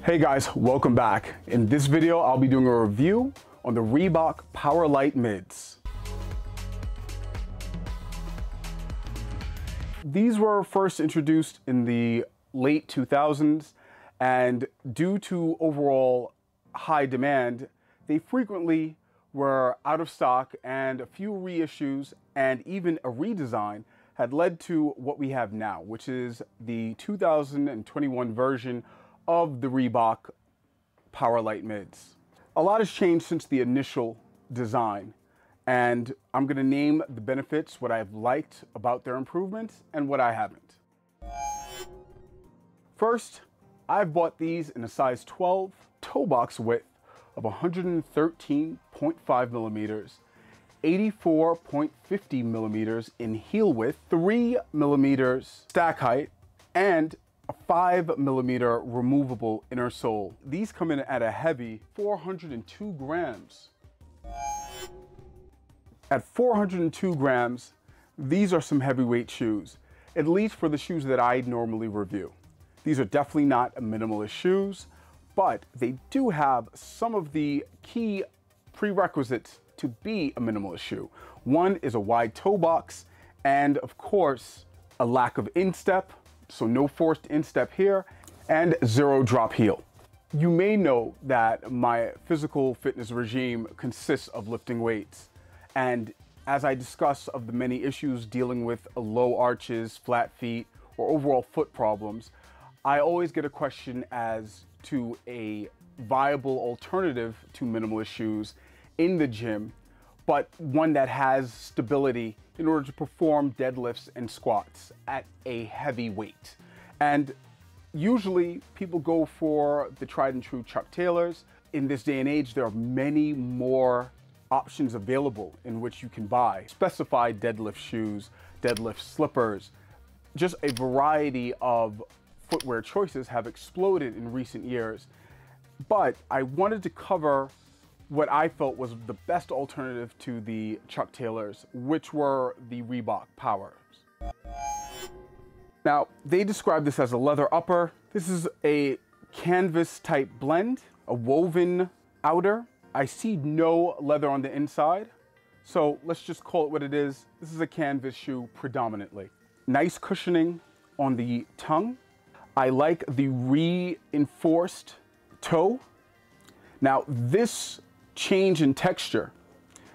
Hey guys, welcome back. In this video, I'll be doing a review on the Reebok Power Lite Mids. These were first introduced in the late 2000s, and due to overall high demand, they frequently were out of stock, and a few reissues and even a redesign had led to what we have now, which is the 2021 version of the Reebok Power Lite Mids. A lot has changed since the initial design, and I'm going to name the benefits, what I've liked about their improvements and what I haven't. First, I've bought these in a size 12 toe box width of 113.5 millimeters, 84.50 millimeters in heel width, 3 millimeters stack height, and a 5 millimeter removable inner sole. These come in at a heavy 402 grams. At 402 grams, these are some heavyweight shoes, at least for the shoes that I normally review. These are definitely not minimalist shoes, but they do have some of the key prerequisites to be a minimalist shoe. One is a wide toe box, and of course, a lack of instep, so no forced instep here, and zero drop heel. You may know that my physical fitness regime consists of lifting weights, and as I discuss of the many issues dealing with low arches, flat feet, or overall foot problems, I always get a question as to a viable alternative to minimalist shoes in the gym, but one that has stability in order to perform deadlifts and squats at a heavy weight. And usually people go for the tried and true Chuck Taylors. In this day and age, there are many more options available in which you can buy specified deadlift shoes, deadlift slippers. Just a variety of footwear choices have exploded in recent years, but I wanted to cover what I felt was the best alternative to the Chuck Taylors, which were the Reebok Powers. Now, they describe this as a leather upper. This is a canvas type blend, a woven outer. I see no leather on the inside, so let's just call it what it is. This is a canvas shoe predominantly. Nice cushioning on the tongue. I like the reinforced toe. Now, this change in texture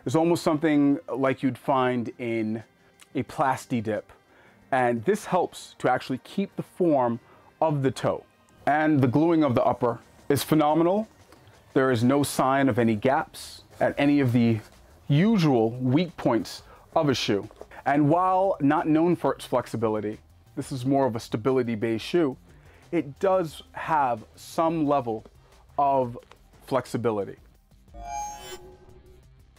is almost something like you'd find in a plasti dip. And this helps to actually keep the form of the toe. And the gluing of the upper is phenomenal. There is no sign of any gaps at any of the usual weak points of a shoe. And while not known for its flexibility, this is more of a stability-based shoe, it does have some level of flexibility.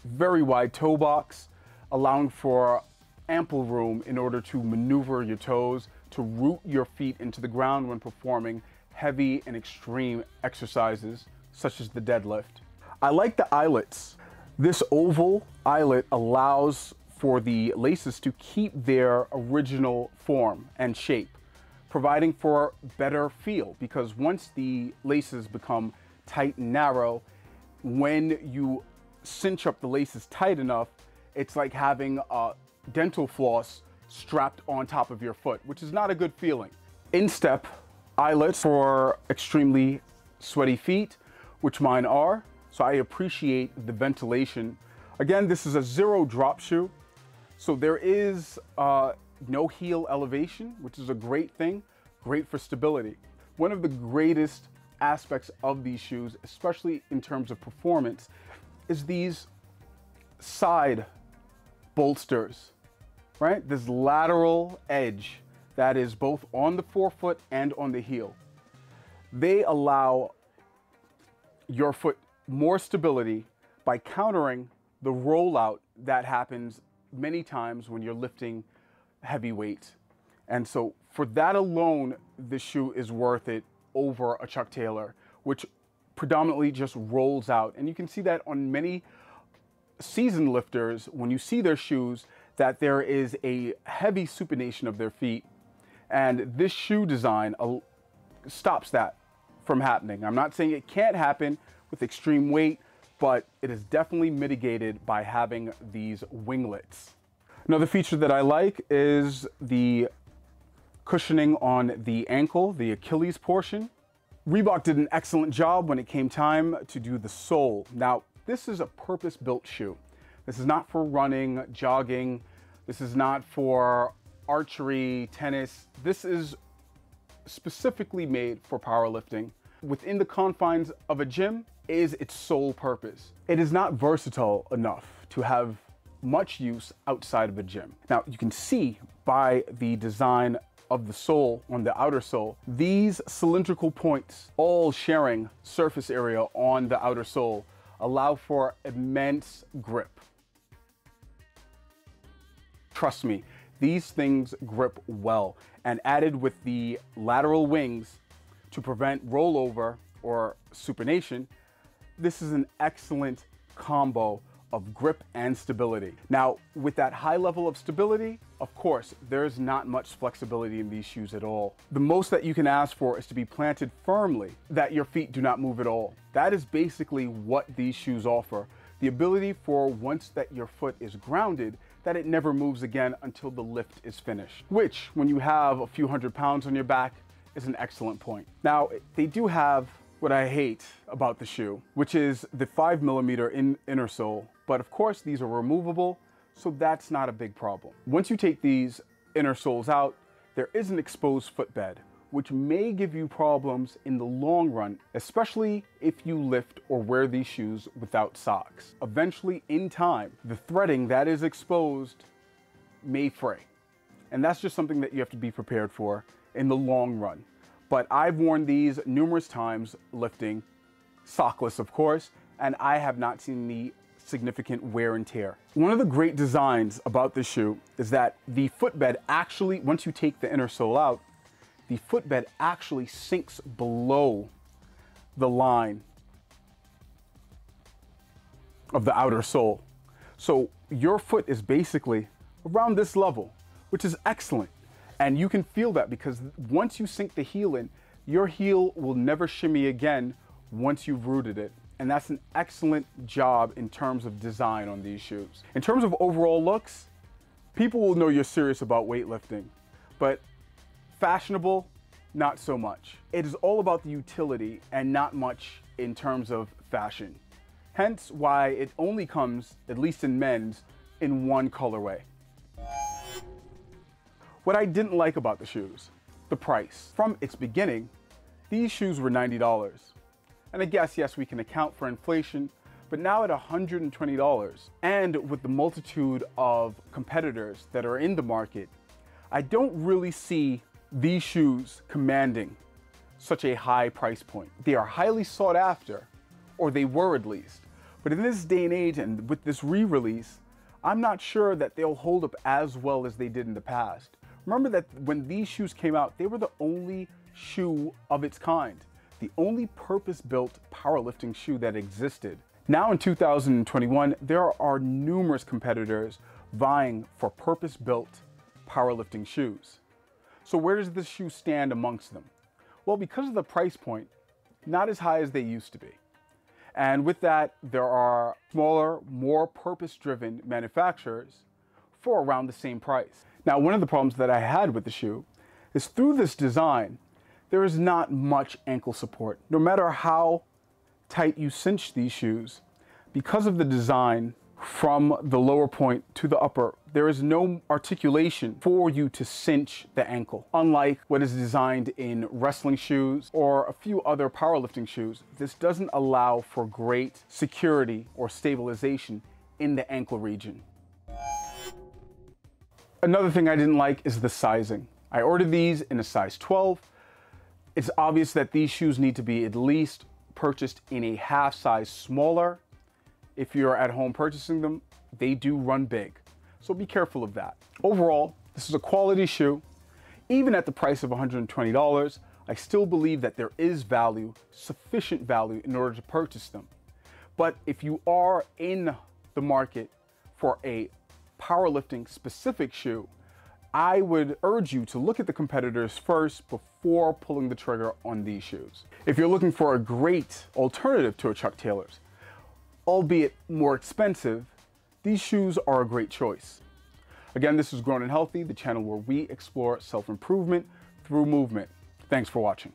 Very wide toe box, allowing for ample room in order to maneuver your toes, to root your feet into the ground when performing heavy and extreme exercises, such as the deadlift. I like the eyelets. This oval eyelet allows for the laces to keep their original form and shape, providing for better feel, because once the laces become tight and narrow, when you cinch up the laces tight enough, it's like having a dental floss strapped on top of your foot, which is not a good feeling. Instep eyelets for extremely sweaty feet, which mine are, so I appreciate the ventilation. Again, this is a zero drop shoe, so there is no heel elevation, which is a great thing, great for stability. One of the greatest aspects of these shoes, especially in terms of performance, is these side bolsters, right? This lateral edge that is both on the forefoot and on the heel. They allow your foot more stability by countering the rollout that happens many times when you're lifting heavy weights. And so for that alone, this shoe is worth it over a Chuck Taylor, which predominantly just rolls out. And you can see that on many seasoned lifters, when you see their shoes, that there is a heavy supination of their feet. And this shoe design stops that from happening. I'm not saying it can't happen with extreme weight, but it is definitely mitigated by having these winglets. Another feature that I like is the cushioning on the ankle, the Achilles portion. Reebok did an excellent job when it came time to do the sole. Now, this is a purpose-built shoe. This is not for running, jogging. This is not for archery, tennis. This is specifically made for powerlifting. Within the confines of a gym is its sole purpose. It is not versatile enough to have much use outside of a gym. Now, you can see by the design of the sole on the outer sole, these cylindrical points, all sharing surface area on the outer sole, allow for immense grip. Trust me, these things grip well, and added with the lateral wings to prevent rollover or supination, this is an excellent combo of grip and stability. Now, with that high level of stability, of course, there's not much flexibility in these shoes at all. The most that you can ask for is to be planted firmly, that your feet do not move at all. That is basically what these shoes offer. The ability for once that your foot is grounded, that it never moves again until the lift is finished, which when you have a few hundred pounds on your back is an excellent point. Now, they do have what I hate about the shoe, which is the 5mm inner sole. But of course, these are removable, so that's not a big problem. Once you take these inner soles out, there is an exposed footbed, which may give you problems in the long run, especially if you lift or wear these shoes without socks. Eventually, in time, the threading that is exposed may fray. And that's just something that you have to be prepared for in the long run. But I've worn these numerous times lifting, sockless of course, and I have not seen the significant wear and tear. One of the great designs about this shoe is that the footbed actually, once you take the inner sole out, the footbed actually sinks below the line of the outer sole. So your foot is basically around this level, which is excellent. And you can feel that because once you sink the heel in, your heel will never shimmy again once you've rooted it. And that's an excellent job in terms of design on these shoes. In terms of overall looks, people will know you're serious about weightlifting, but fashionable, not so much. It is all about the utility and not much in terms of fashion. Hence why it only comes, at least in men's, in one colorway. What I didn't like about the shoes, the price. From its beginning, these shoes were $90. And I guess, yes, we can account for inflation, but now at $120, and with the multitude of competitors that are in the market, I don't really see these shoes commanding such a high price point. They are highly sought after, or they were at least. But in this day and age, and with this re-release, I'm not sure that they'll hold up as well as they did in the past. Remember that when these shoes came out, they were the only shoe of its kind, the only purpose-built powerlifting shoe that existed. Now in 2021, there are numerous competitors vying for purpose-built powerlifting shoes. So where does this shoe stand amongst them? Well, because of the price point, not as high as they used to be. And with that, there are smaller, more purpose-driven manufacturers for around the same price. Now, one of the problems that I had with the shoe is through this design, there is not much ankle support. No matter how tight you cinch these shoes, because of the design from the lower point to the upper, there is no articulation for you to cinch the ankle. Unlike what is designed in wrestling shoes or a few other powerlifting shoes, this doesn't allow for great security or stabilization in the ankle region. Another thing I didn't like is the sizing. I ordered these in a size 12. It's obvious that these shoes need to be at least purchased in a half size smaller. If you're at home purchasing them, they do run big. So be careful of that. Overall, this is a quality shoe. Even at the price of $120, I still believe that there is value, sufficient value in order to purchase them. But if you are in the market for a powerlifting specific shoe, I would urge you to look at the competitors first before pulling the trigger on these shoes. If you're looking for a great alternative to a Chuck Taylor's, albeit more expensive, these shoes are a great choice. Again, this is Grown and Healthy, the channel where we explore self-improvement through movement. Thanks for watching.